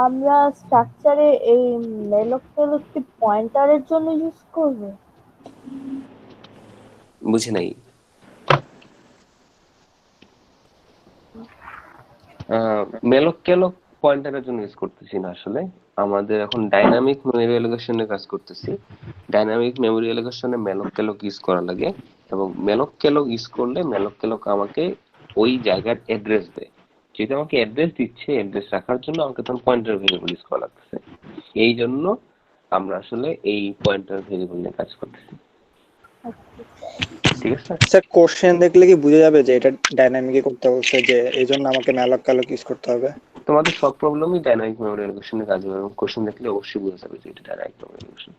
আমরা স্ট্রাকচারে এই মেলক টেলক কি পয়েন্টারের জন্য ইউজ করব? বুঝি নাই। মেলক কেলক পয়েন্টারের জন্য ইউজ করতেছি না আসলে, আমাদের এখন ডাইনামিক মেমরি অ্যালোকেশনে কাজ করতেছি। ডাইনামিক মেমরি অ্যালোকেশনে মেলক কেলক ইউজ করা লাগে, এবং মেলক কেলক ইউজ করলে মেলক কেলক আমাকে ওই জায়গার অ্যাড্রেস দেয়। যেটা আমাকে অ্যাড্রেস দিচ্ছে, অ্যাড্রেস রাখার জন্য আমাকে তখন পয়েন্টার ভেরিয়েবল ইউজ করা লাগতেছে। এই জন্য আমরা আসলে এই পয়েন্টার ভেরিয়েবল নিয়ে কাজ করতেছি। ঠিক আছে স্যার কোশ্চেন দেখলে কি বোঝা যাবে যে এটা ডাইনামিকে করতে বলছে, যে এই জন্য আমাকে ম্যালক ক্যালক ইউজ করতে হবে? তোমাদের সব প্রবলেমই ডাইনামিক মেমরি অ্যালোকেশনে কাজ হবে, এবং কোশ্চেন দেখলে অবশ্যই বোঝা যাবে যে এটা ডাইনামিক মেমরি অ্যালোকেশন।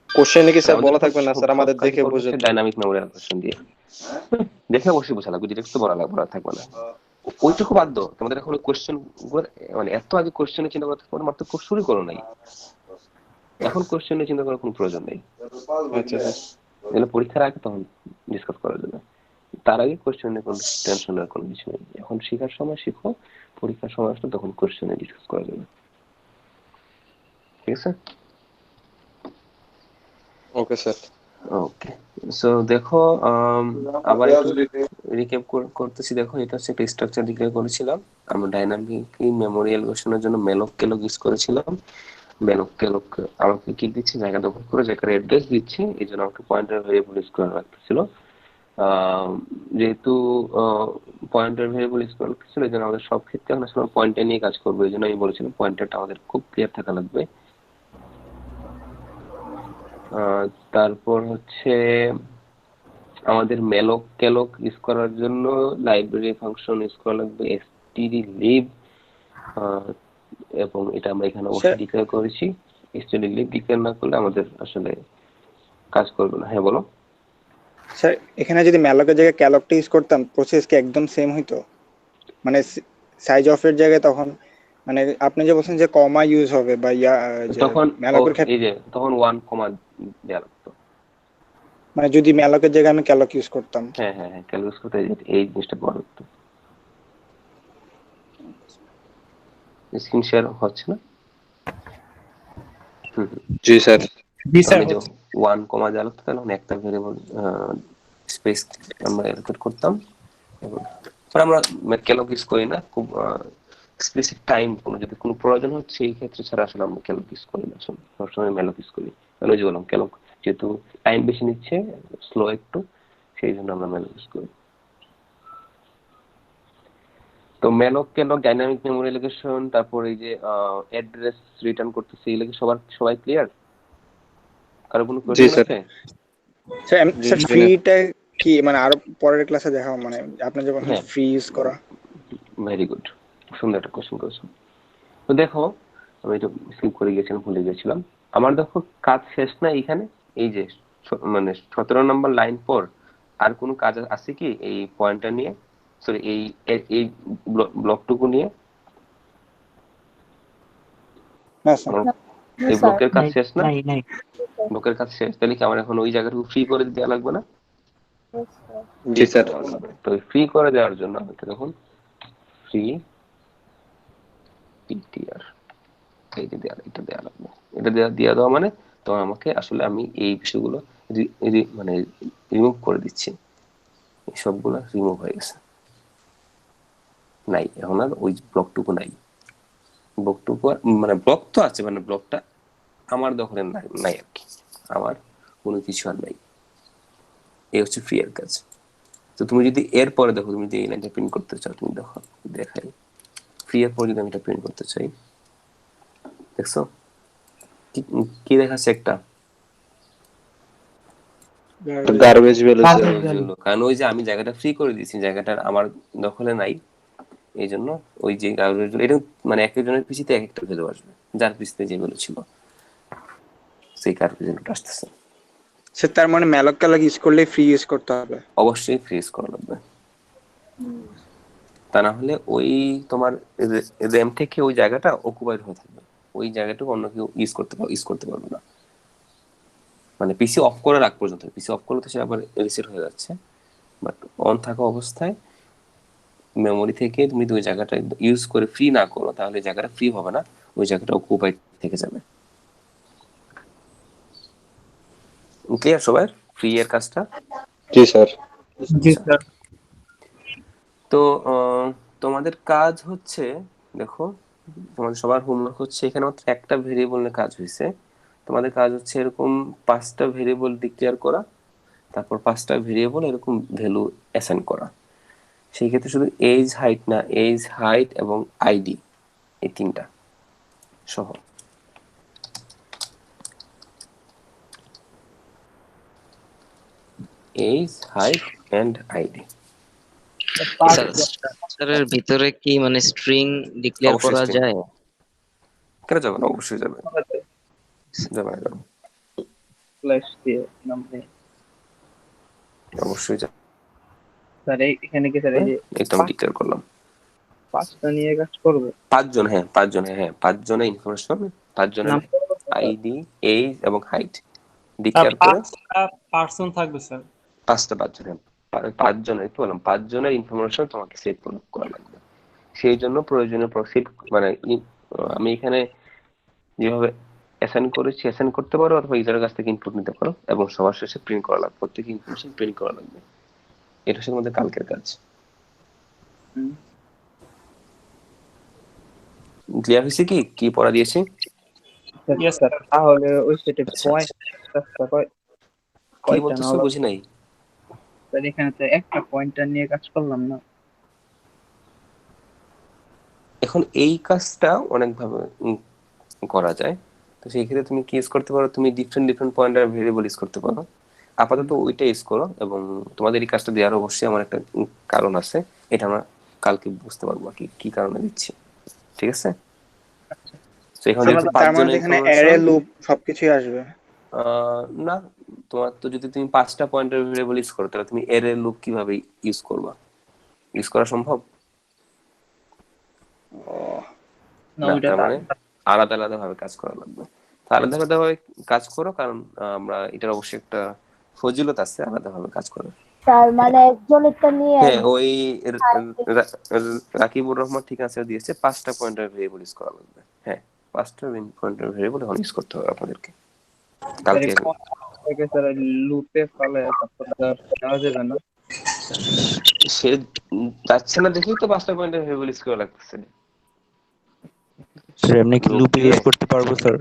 কোশ্চেনে কি স্যার বলা থাকবে না স্যার, আমাদের দেখে বুঝে? ডাইনামিক মেমরি অ্যালোকেশন দিয়ে দেখে অবশ্যই বোঝা লাগবে, ডিরেক্ট তো বলা থাকবে না। ওইটুকু বাদ দাও, তোমাদের এখন কোশ্চেন মানে এত আগে কোশ্চেনে চিন্তা করতে পারো, মাত্র শুরু করো নাই, এখন কোশ্চেনে চিন্তা করার কোনো প্রয়োজন নেই। আচ্ছা স্যার, এগুলো পরীক্ষার আগে তখন ডিসকাস করার জন্য, তার আগে কোশ্চেনে কোনো টেনশনের কোনো কিছু নেই। এখন শেখার সময় শিখো, পরীক্ষার সময় আসলে তখন কোশ্চেনে ডিসকাস করা যাবে। ঠিক আছে? Okay sir. ওকে, সো দেখো আবার একটু রিক্যাপ করতেছি। দেখো এটা হচ্ছে একটা স্ট্রাকচার ডিক্লেয়ার করেছিলাম আমরা, ডাইনামিক মেমোরি অ্যালোকেশনের জন্য মেলক কেলক ইউজ করেছিলাম। মেলক কেলক আমাকে কি দিচ্ছে, জায়গা দখল করে জায়গার অ্যাড্রেস দিচ্ছে, এই জন্য আমাকে পয়েন্টার ভেরিয়েবল ইউজ করা লাগতেছিল। যেহেতু পয়েন্টার ভেরিয়েবল ইউজ করা লাগতেছিল, এই জন্য আমাদের সব ক্ষেত্রে আমরা আসলে পয়েন্টার নিয়ে কাজ করবো। এই জন্য আমি বলেছিলাম পয়েন্টারটা আমাদের খুব ক্লিয়ার থাকা লাগবে। তারপর হচ্ছে আমাদের মেলক ক্যালক ইউজ করার জন্য লাইব্রেরি ফাংশন ইউজ করা লাগবে স্টাডি লিভ, এবং এটা আমরা এখানে অবশ্যই ডিক্লেয়ার করেছি। স্টাডি লিভ ডিক্লেয়ার না করলে আমাদের আসলে কাজ করবে না। হ্যাঁ বলো। স্যার এখানে যদি ম্যালকের জায়গায় ক্যালকটা ইউজ করতাম প্রসেস কি একদম সেম হইতো? মানে সাইজ অফ এর জায়গায় তখন মানে আপনি যে বলছেন যে কমা ইউজ হবে বা যে তখন ম্যালকের ক্ষেত্রে এই যে তখন 1 কমা দেওয়া লাগতো। মানে যদি ম্যালকের জায়গায় আমি ক্যালক ইউজ করতাম। হ্যাঁ হ্যাঁ হ্যাঁ, ক্যালকুলেট করতে এই জিনিসটা করা লাগতো। স্ক্রিন শেয়ার হচ্ছে না? জি স্যার। জি স্যার তাহলে যে 1 কমা দেওয়া লাগতো, তাহলে আমরা একটা ভেরিয়েবল স্পেস আমরা অ্যালোকেট করতাম, এবং আমরা ক্যালক ইউজ করি না। খুব স্পেসিফিক টাইম যদি কোনো প্রয়োজন হচ্ছে এই ক্ষেত্রে ছাড়া আসলে আমরা ক্যালক ইউজ করি না, সবসময় ম্যালক ইউজ করি। কারণ ওই যে বললাম ক্যালক যেহেতু টাইম বেশি নিচ্ছে, স্লো একটু, সেই জন্য আমরা ম্যালক ইউজ করি। তো ম্যালক ক্যালক ডাইনামিক মেমোরি এলোকেশন, তারপর এই যে অ্যাড্রেস রিটার্ন করতেছে, এই লাগে সবাই ক্লিয়ার? কারো কোনো কোশ্চেন আছে? স্যার ফ্রিটা কি মানে আরো পরের ক্লাসে দেখাও, মানে আপনি যখন হ্যাঁ। ফ্রি ইউজ করা। ভেরি গুড, সুন্দর একটা কোশ্চেন করেছো। তো দেখো আমি একটু স্কিপ করে গেছিলাম, ভুলে গেছিলাম। আমার দেখো কাজ শেষ না এইখানে, এই যে মানে 17 নম্বর লাইন পর আর কোনো কাজ আছে কি এই পয়েন্টটা নিয়ে, সরি এই ব্লকটুকু নিয়ে? না স্যার। এই ব্লকের কাজ শেষ না? নাই নাই ব্লকের কাজ শেষ, তাহলে কি আমার এখন ওই জায়গাটুকু ফ্রি করে দেওয়া লাগবে না? জি স্যার। তো ফ্রি করে দেওয়ার জন্য আমাকে দেখুন ফ্রি পিটিআর এটা দেওয়া লাগবে। এটা দেওয়া দেওয়া মানে তো আমাকে আসলে আমি এই বিষয়গুলো মানে রিমুভ করে দিচ্ছি। এই সবগুলো রিমুভ হয়ে গেছে, নাই এখন আর ওই ব্লকটুকু নাই। ব্লকটুকু মানে ব্লক তো আছে, মানে ব্লকটা আমার দখলে নাই আর কি, আমার কোনো কিছু আর নাই। এই হচ্ছে ফ্রি এর কাজ। তো তুমি যদি এর পরে দেখো, তুমি যদি এই লাইনটা প্রিন্ট করতে চাও, তুমি দেখো দেখাই ফ্রি এর পরে যদি আমি এটা প্রিন্ট করতে চাই, দেখছো কি দেখাচ্ছে? একটা গার্বেজ ভ্যালু স্যার। কারণ ওই যে আমি জায়গাটা ফ্রি করে দিয়েছি, জায়গাটার আমার দখলে নাই, এই জন্য ওই যে গার্বেজ এটা মানে এক একজনের পিছিতে এক একটা ভ্যালু আসবে, যার পিছিতে যে ভ্যালু ছিল সেই গার্বেজ ভ্যালুটা আসতেছে। স্যার তার মানে ম্যালক ক্যালক ইউজ করলে ফ্রি ইউজ করতে হবে? অবশ্যই ফ্রিজ করা লাগবে, তা না হলে ওই তোমার র্যাম থেকে ওই জায়গাটা অকুপাইড হয়ে থাকবে, ওই জায়গাটুকু অন্য কেউ ইউজ করতে পারবে না। মানে পিসি অফ করে রাখ পর্যন্ত, পিসি অফ করলে তো সে আবার রিসেট হয়ে যাচ্ছে, বাট অন থাকা অবস্থায় মেমোরি থেকে তুমি ওই জায়গাটা ইউজ করে ফ্রি না করো, তাহলে জায়গাটা ফ্রি হবে না, ওই জায়গাটা অকুপাইড থেকে যাবে। ক্লিয়ার সবার ফ্রি এর কাজটা? জি স্যার। জি স্যার তো তোমাদের কাজ হচ্ছে, দেখো তোমাদের সবার হোমওয়ার্ক হচ্ছে, এখানে মাত্র একটা ভেরিয়েবল নিয়ে কাজ হয়েছে। তোমাদের কাজ হচ্ছে এরকম 5টা ভেরিয়েবল ডিক্লেয়ার করা, তারপর 5টা ভেরিয়েবল এরকম ভ্যালু অ্যাসাইন করা। সেই ক্ষেত্রে শুধু এজ হাইট না, এজ হাইট এবং আইডি এই 3টা সহ। Age height and ID. স্যারের ভিতরে কি মানে স্ট্রিং ডিক্লেয়ার অবশ্যই করা string। যায়? কেন যাবে না? অবশ্যই যাবে, যাবে না কেন? ফ্ল্যাশ দিয়ে নামে অবশ্যই যাবে। স্যার এখানে কি স্যার এই যে এটা আমি ডিক্লেয়ার করলাম 5টা নিয়ে কাজ করব? 5 জন, হ্যাঁ 5 জনের ইনফরমেশন, 5 জনের আইডি, এজ এবং হাইট ডিক্লেয়ার করে 5টা পার্সন থাকবে স্যার। 5জন, 5জনের কি বললাম, 5জনের ইনফরমেশন তোমাকে সেভ করা লাগবে। সেই জন্য প্রয়োজনীয় প্রসিড মানে আমি এখানে যেভাবে অ্যাসাইন করেছি অ্যাসাইন করতে পারো, অথবা ইউজারের কাছ থেকে ইনপুট নিতে পারো, এবং সবার শেষে প্রিন্ট করা লাগবে, প্রত্যেক ইনফরমেশন প্রিন্ট করা লাগবে। এটা হচ্ছে আমাদের কালকের কাজ। ক্লিয়ার হয়েছে কি পড়া দিয়েছি? Yes sir. তাহলে ওই সেটে আচ্ছা, পয়েন্ট কি কয়টা বলতেছো না? বুঝি নাই। স্যার এখানে তো একটা পয়েন্টার নিয়ে কাজ করলাম না। এখন এই কাজটা অনেকভাবে করা যায়। তো সেই ক্ষেত্রে তুমি কি ইউজ করতে পারো, তুমি ডিফারেন্ট পয়েন্টার ভেরিয়েবল ইউজ করতে পারো। আপাতত ওইটা ইউজ করো, এবং তোমাদের এই কাজটা দেওয়ার অবশ্যই আমার একটা কারণ আছে, এটা আমরা কালকে বুঝতে পারবো কি কি কারণে দিচ্ছি, ঠিক আছে? তো এখানে তার যেহেতু তার মানে তো 5 জনের এখানে অ্যারে ইনফরমেশন, লুপ সবকিছুই আসবে। না, তোমার তো যদি তুমি 5টা পয়েন্টের ভেরিয়েবল ইউজ করো তাহলে তুমি এর লুপ কিভাবে ইউজ করবা? ইউজ করা সম্ভব ও না, না, ওইটা তার তো মানে আলাদা আলাদা ভাবে কাজ করা লাগবে। তো আলাদা আলাদা ভাবে কাজ করো, কারণ আমরা এটার অবশ্যই একটা ফজিলত আছে আলাদা ভাবে কাজ করার। তার মানে একজনেরটা নিয়ে হ্যাঁ, ওই রাকিবুর রহমান ঠিক আছে দিয়েছে 5টা পয়েন্টের ভেরিয়েবল ইউজ করা লাগবে। হ্যাঁ, 5টা পয়েন্টের ভেরিয়েবল এখন ইউজ করতে হবে আপনাদেরকে কালকে। স্যার লুপে ফেলে তারপর আর নেওয়া যাবে না। সে যাচ্ছে না দেখেই তো 5টা পয়েন্টের ভেরিয়েবল ইউজ করা লাগতেছে। স্যার এমনি কি লুপ ইউজ করতে পারবো স্যার?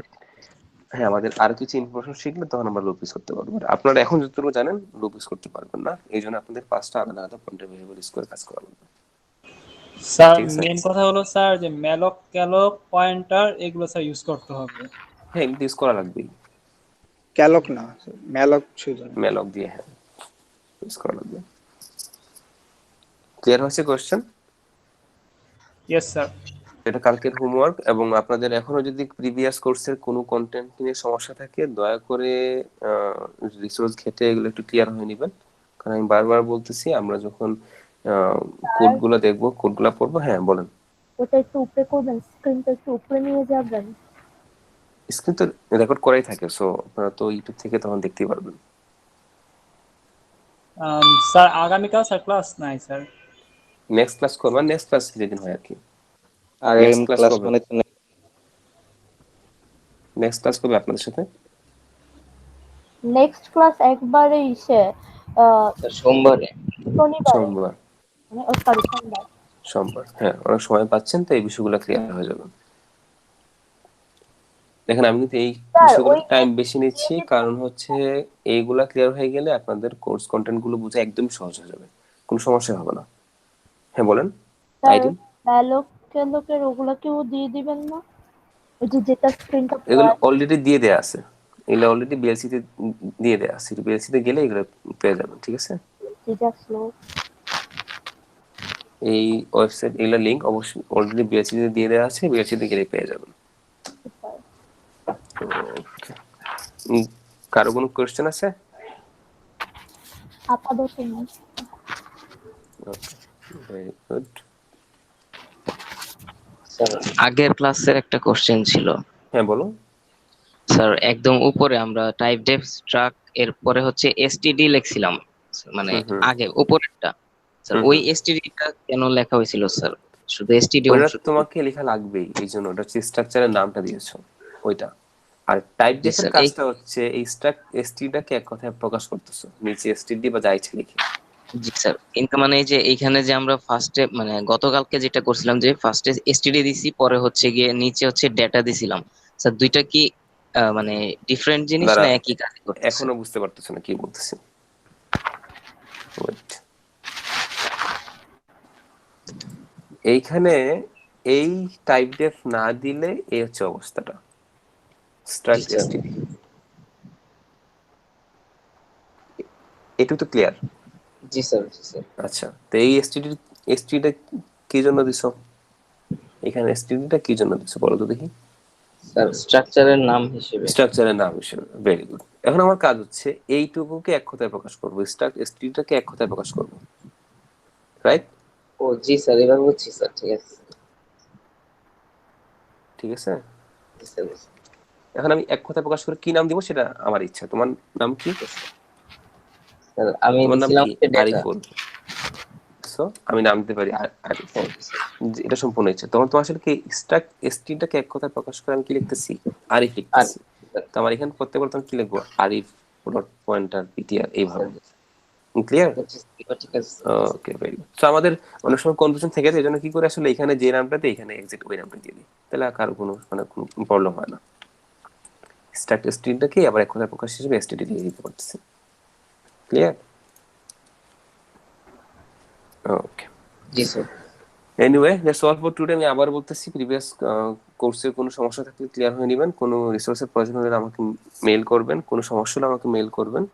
হ্যাঁ, আমাদের আর কিছু ইনফরমেশন শিখলে তখন আমরা লুপ ইউজ করতে পারবো। আপনারা এখন যতটুকু জানেন লুপ ইউজ করতে পারবেন না, এই জন্য আপনাদের 5টা আলাদা আলাদা পয়েন্টের ভেরিয়েবল ইউজ করে কাজ করা লাগবে। স্যার ঠিক আছে? মেন কথা হলো স্যার যে ম্যালক ক্যালক পয়েন্টার এগুলো স্যার ইউজ করতে হবে। হ্যাঁ, এগুলো ইউজ করা লাগবেই। ক্যালক না, ম্যালক শুধু। ম্যালক দিয়ে হ্যাঁ ইউজ করা লাগবে। ক্লিয়ার হয়েছে কোশ্চেন? Yes sir. এটা কালকের হোমওয়ার্ক। এবং আপনাদের এখনো যদি প্রিভিয়াস কোর্সের কোনো কন্টেন্ট নিয়ে সমস্যা থাকে দয়া করে রিসোর্স ঘেটে এগুলো একটু ক্লিয়ার হয়ে নেবেন। কারণ আমি বারবার বলতেছি আমরা যখন কোডগুলো দেখবো, কোডগুলো পড়বো। হ্যাঁ বলেন। ওটা একটু উপরে করবেন, স্ক্রিনটা একটু উপরে নিয়ে যাবেন। স্ক্রিন তো রেকর্ড করাই থাকে, সো আপনারা তো ইউটিউব থেকে তখন দেখতেই পারবেন। স্যার আগামীকাল স্যার ক্লাস নাই স্যার। নেক্সট ক্লাস করবেন, নেক্সট ক্লাস যেদিন হয় আর কি। আগামী ক্লাস ক্লাস কবে? মানে তো নেক্সট ক্লাস করবে আপনাদের সাথে? নেক্সট ক্লাস একবারে স্যার সোমবারে। শনিবারে, সোমবার। মানে সরি সোমবার। সোমবার, হ্যাঁ, অনেক সময় পাচ্ছেন তো এই বিষয়গুলো ক্লিয়ার হয়ে যাবে। দেখেন আমি কিন্তু এই স্যার বিষয়গুলো ওই টাইম বেশি নিচ্ছি, কারণ হচ্ছে এইগুলা ক্লিয়ার হয়ে গেলে আপনাদের কোর্স কন্টেন্ট গুলো বোঝা একদম সহজ হয়ে যাবে, কোনো সমস্যা হবে না। হ্যাঁ বলেন। স্যার আইডি ম্যালক ক্যালকের ওগুলা কেউ দিয়ে দিবেন না? ওই যে যেটা স্ক্রিনটা এগুলো অলরেডি দিয়ে দেয়া আছে, এগুলো অলরেডি বিএলসি তে দিয়ে দেয়া আছে। বিএলসি তে গেলে এগুলো পেয়ে যাবেন, ঠিক আছে? যেটা স্লো। এই ওয়েবসাইট এগুলো লিংক অবশ্যই অলরেডি বিএলসি তে দিয়ে দেয়া আছে, বিএলসি তে গেলে পেয়ে যাবেন। কারো কোনো কোশ্চেন আছে? আপাতত নেই। ওকে, ভেরি গুড। স্যার আগের ক্লাসের একটা কোশ্চেন ছিল। হ্যাঁ বলো। স্যার একদম উপরে আমরা টাইপ ডেফ স্ট্রাক এর পরে হচ্ছে এসটিডি লিখছিলাম, মানে আগে উপরেরটা। স্যার ওই এসটিডিটা কেন লেখা হয়েছিল স্যার? শুধু এসটিডি ওটা অংশ তোমাকে লেখা লাগবেই, এই জন্য ওটা হচ্ছে স্ট্রাকচারের নামটা দিয়েছো ওইটা। আর টাইপ ডেফের কাজটা হচ্ছে এই এসটিডিটাকে এক কথায় প্রকাশ করতেছো, নিচে এসটিডি বা যা ইচ্ছে লিখে। জি স্যার, কিন্তু মানে এই যে এইখানে যে আমরা ফার্স্টে মানে গতকালকে যেটা করছিলাম যে ফার্স্টে এসটিডি দিছি, পরে হচ্ছে গিয়ে নিচে হচ্ছে ডেটা দিছিলাম। স্যার দুইটা কি মানে ডিফারেন্ট জিনিস দাঁড়া, না একই কাজ করতেছে? এখনো বুঝতে পারতেছো না কি বলতেছি? Wait. এইখানে এই টাইপ ডেফ না দিলে এই হচ্ছে অবস্থাটা, স্ট্রাক এসটিডি। এটুকু তো ক্লিয়ার? জি স্যার, জি স্যার। আচ্ছা, তো এই এসটিডিটা কি জন্য দিছো? এখানে এসটিডিটা কি জন্য দিছো বলো তো দেখি। স্যার স্ট্রাকচারের নাম হিসেবে। স্ট্রাকচারের নাম হিসেবে, ভেরি গুড। এখন আমার কাজ হচ্ছে এইটুকুকে এক কথায় প্রকাশ করবো, এসটিডিটাকে এক কথায় প্রকাশ করবো, রাইট? ও জি স্যার, এবার বুঝছি স্যার, ঠিক আছে। ঠিক আছে, জি স্যার। এখন আমি এক কথায় প্রকাশ করে কি নাম দিব সেটা আমার ইচ্ছা। তোমার নাম কি? স্যার আমি তোমার নাম দিছিলাম কি? ডেটা। আরিফুল। সো আমি নাম দিতে পারি আরিফুল, এটা সম্পূর্ণ ইচ্ছা। তখন তোমার আসলে কি এসটিটাকে এক কথায় প্রকাশ করে আমি কি লিখতেছি? আরিফ লিখতেছি। তো আমার এখানে করতে বলতে আমি কি লিখবো? আরিফ ডট পয়েন্টার পিটিআর, এইভাবে। ক্লিয়ার? ঠিক আছে। ওকে, ভেরি গুড। সো আমাদের অনেক সময় কনফিউশন থেকে যায়, এজন্য কি করে আসলে এখানে যে নামটা দেই এখানে এক্সাক্ট ওই নামটা দিয়ে দিই, তাহলে আর কারো কোনো মানে কোনো প্রবলেম হয় না। এসটিটাকে আবার এক কথায় প্রকাশ হিসেবে এসটিডি দিয়ে দিতে পারতেছি। Clear? Okay, G sir. Anyway that's all for today. আমি আবার বলতেছি প্রিভিয়াস কোর্সের কোনো সমস্যা থাকলে ক্লিয়ার হয়ে নেবেন, কোনো রিসোর্সের প্রয়োজন হলে আমাকে মেইল করবেন, কোনো সমস্যা হলে আমাকে মেইল করবেন,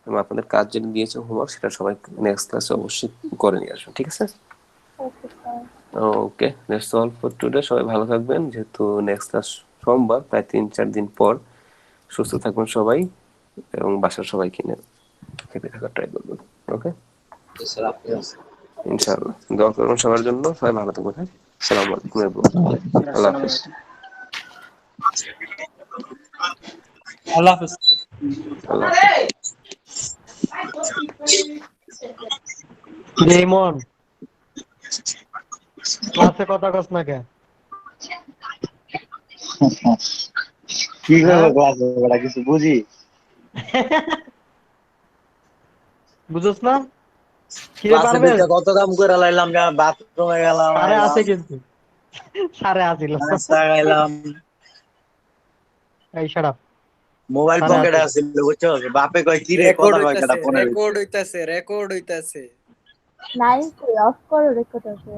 এবং আপনাদের কাজ যেটা দিয়েছে হোমওয়ার্ক সেটা সবাই নেক্সট ক্লাসে অবশ্যই করে নিয়ে আসবেন, ঠিক আছে? Okay sir. Okay, that's all for today. সবাই ভালো থাকবেন, যেহেতু নেক্সট ক্লাস সোমবার, প্রায় 3-4 দিন পর। সুস্থ থাকবেন সবাই এবং বাসার সবাইকে নিয়ে হ্যাপি থাকার ট্রাই করবেন। ওকে, স্যার আপনি ইনশাআল্লাহ দোয়া করবেন সবার জন্য। সবাই ভালো থাকবেন। হ্যাঁ, আসসালামু আলাইকুম এভরিওয়ান। আল্লাহ হাফেজ। আল্লাহ হাফেজ। আল্লাহ হাফেজ। রেমন ক্লাসে কথা কস না কেন? কি করবো ক্লাসে বড় কিছু বুঝি? বুঝছ না? কি ক্লাসে পারবে? ঢুকে কত কাম করে লাইলাম, বাথরুমে গেলাম, সারে আছে কিন্তু সারে আছিল নাস্তা খাইলাম, এই শাট আপ। মোবাইল পকেটে আছিল, বুঝছো? বাপে কয় কি রে কথা কয় কেডা ফোনে রেকর্ড হইতাছে। নাই কই অফ করো রেকর্ড হবে।